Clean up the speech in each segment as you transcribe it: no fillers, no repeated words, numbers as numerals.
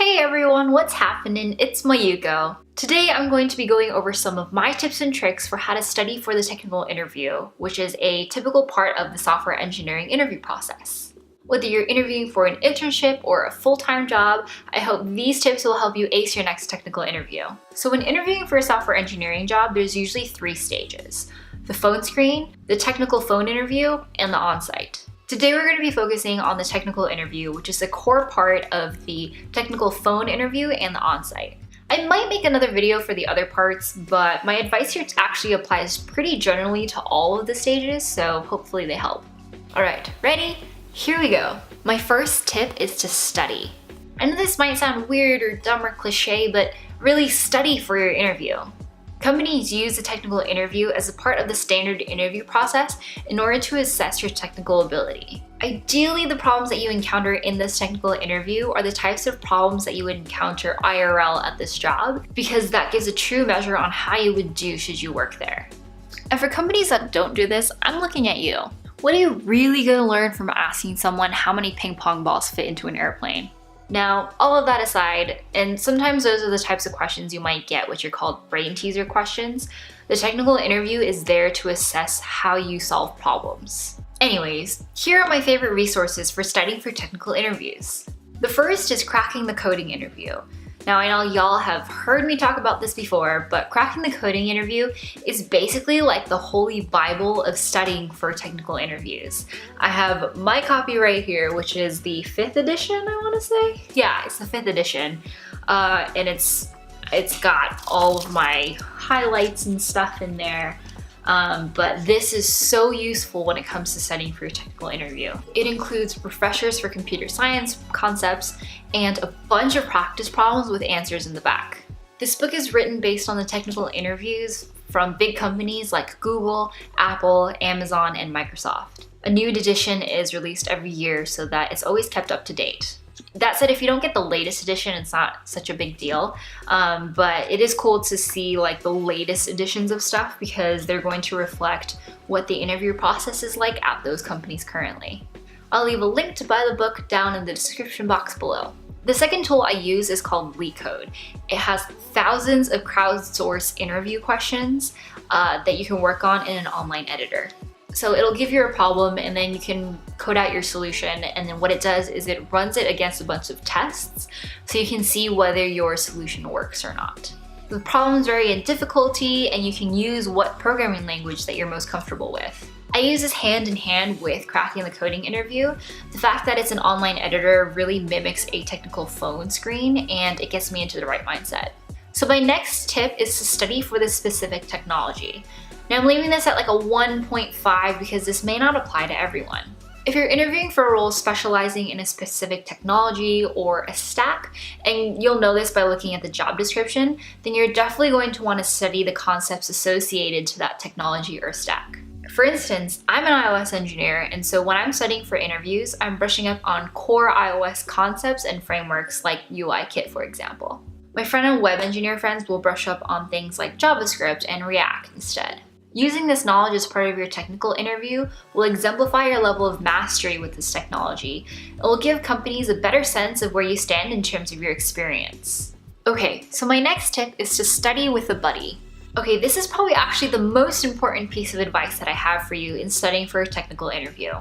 Hey everyone, what's happening? It's Mayuko. Today I'm going to be going over some of my tips and tricks for how to study for the technical interview, which is a typical part of the software engineering interview process. Whether you're interviewing for an internship or a full-time job, I hope these tips will help you ace your next technical interview. So when interviewing for a software engineering job, there's usually 3 stages: the phone screen, the technical phone interview, and the on-site. Today we're going to be focusing on the technical interview, which is a core part of the technical phone interview and the on-site. I might make another video for the other parts, but my advice here actually applies pretty generally to all of the stages, so hopefully they help. Alright, ready? Here we go. My first tip is to study. I know this might sound weird or dumb or cliche, but really study for your interview. Companies use the technical interview as a part of the standard interview process in order to assess your technical ability. Ideally, the problems that you encounter in this technical interview are the types of problems that you would encounter IRL at this job, because that gives a true measure on how you would do should you work there. And for companies that don't do this, I'm looking at you. What are you really going to learn from asking someone how many ping pong balls fit into an airplane? Now, all of that aside, and sometimes those are the types of questions you might get, which are called brain teaser questions, the technical interview is there to assess how you solve problems. Anyways, here are my favorite resources for studying for technical interviews. The first is Cracking the Coding Interview. Now, I know y'all have heard me talk about this before, but Cracking the Coding Interview is basically like the holy bible of studying for technical interviews. I have my copy right here, which is the 5th edition, I want to say. Yeah, it's the 5th edition, and it's got all of my highlights and stuff in there. But this is so useful when it comes to studying for your technical interview. It includes refreshers for computer science concepts and a bunch of practice problems with answers in the back. This book is written based on the technical interviews from big companies like Google, Apple, Amazon, and Microsoft. A new edition is released every year so that it's always kept up to date. That said, if you don't get the latest edition, it's not such a big deal, but it is cool to see like the latest editions of stuff because they're going to reflect what the interview process is like at those companies currently. I'll leave a link to buy the book down in the description box below. The second tool I use is called LeetCode. It has thousands of crowdsourced interview questions that you can work on in an online editor. So it'll give you a problem and then you can code out your solution, and then what it does is it runs it against a bunch of tests so you can see whether your solution works or not. The problems vary in difficulty and you can use what programming language that you're most comfortable with. I use this hand in hand with Cracking the Coding Interview. The fact that it's an online editor really mimics a technical phone screen and it gets me into the right mindset. So my next tip is to study for this specific technology. Now I'm leaving this at like a 1.5 because this may not apply to everyone. If you're interviewing for a role specializing in a specific technology or a stack, and you'll know this by looking at the job description, then you're definitely going to want to study the concepts associated to that technology or stack. For instance, I'm an iOS engineer, and so when I'm studying for interviews, I'm brushing up on core iOS concepts and frameworks like UIKit, for example. My front-end web engineer friends will brush up on things like JavaScript and React instead. Using this knowledge as part of your technical interview will exemplify your level of mastery with this technology. It will give companies a better sense of where you stand in terms of your experience. Okay, so my next tip is to study with a buddy. Okay, this is probably actually the most important piece of advice that I have for you in studying for a technical interview.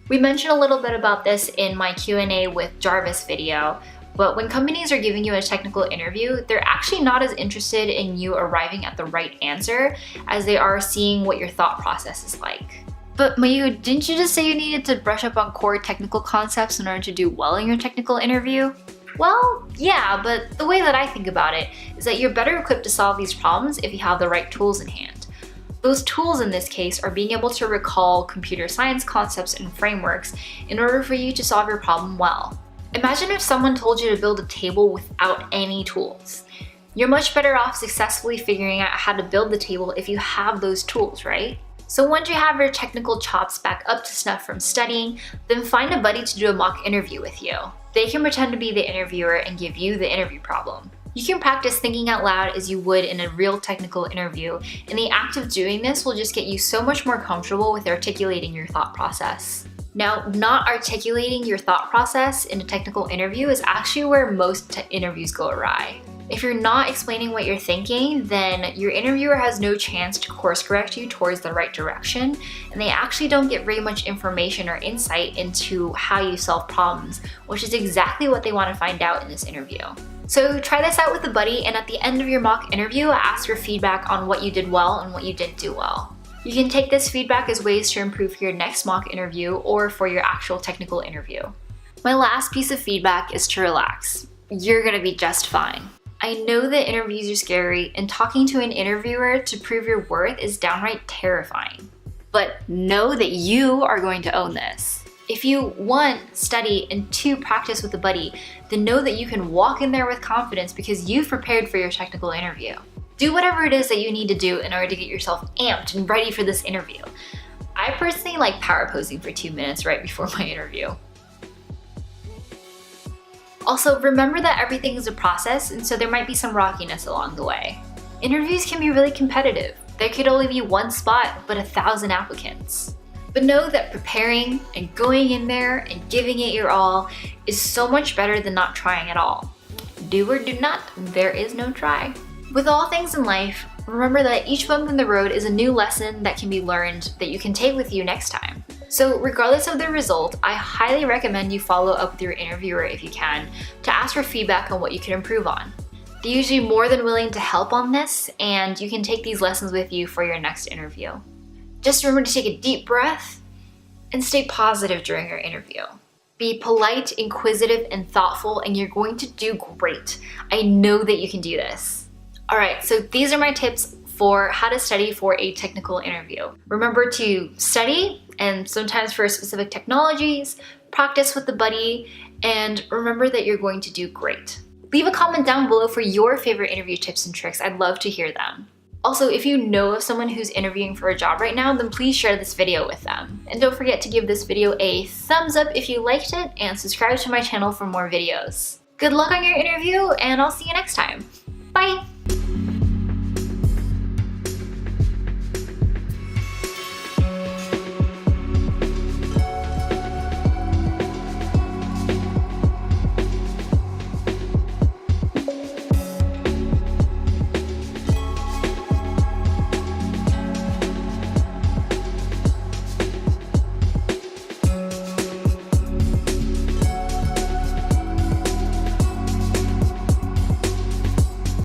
We mentioned a little bit about this in my Q&A with Jarvis video, but when companies are giving you a technical interview, they're actually not as interested in you arriving at the right answer as they are seeing what your thought process is like. But Mayu, didn't you just say you needed to brush up on core technical concepts in order to do well in your technical interview? Well, yeah, but the way that I think about it is that you're better equipped to solve these problems if you have the right tools in hand. Those tools in this case are being able to recall computer science concepts and frameworks in order for you to solve your problem well. Imagine if someone told you to build a table without any tools. You're much better off successfully figuring out how to build the table if you have those tools, right? So once you have your technical chops back up to snuff from studying, then find a buddy to do a mock interview with you. They can pretend to be the interviewer and give you the interview problem. You can practice thinking out loud as you would in a real technical interview, and the act of doing this will just get you so much more comfortable with articulating your thought process. Now, not articulating your thought process in a technical interview is actually where most interviews go awry. If you're not explaining what you're thinking, then your interviewer has no chance to course correct you towards the right direction, and they actually don't get very much information or insight into how you solve problems, which is exactly what they want to find out in this interview. So try this out with a buddy, and at the end of your mock interview, ask for feedback on what you did well and what you didn't do well. You can take this feedback as ways to improve your next mock interview or for your actual technical interview. My last piece of feedback is to relax. You're gonna be just fine. I know that interviews are scary, and talking to an interviewer to prove your worth is downright terrifying. But know that you are going to own this. If you 1, study, and 2, practice with a buddy, then know that you can walk in there with confidence because you've prepared for your technical interview. Do whatever it is that you need to do in order to get yourself amped and ready for this interview. I personally like power posing for 2 minutes right before my interview. Also, remember that everything is a process, and so there might be some rockiness along the way. Interviews can be really competitive. There could only be 1 spot, but 1,000 applicants. But know that preparing and going in there and giving it your all is so much better than not trying at all. Do or do not, there is no try. With all things in life, remember that each bump in the road is a new lesson that can be learned that you can take with you next time. So regardless of the result, I highly recommend you follow up with your interviewer if you can, to ask for feedback on what you can improve on. They're usually more than willing to help on this, and you can take these lessons with you for your next interview. Just remember to take a deep breath and stay positive during your interview. Be polite, inquisitive, and thoughtful, and you're going to do great. I know that you can do this. Alright, so these are my tips for how to study for a technical interview. Remember to study, and sometimes for specific technologies, practice with the buddy, and remember that you're going to do great. Leave a comment down below for your favorite interview tips and tricks. I'd love to hear them. Also, if you know of someone who's interviewing for a job right now, then please share this video with them. And don't forget to give this video a thumbs up if you liked it, and subscribe to my channel for more videos. Good luck on your interview, and I'll see you next time. Bye!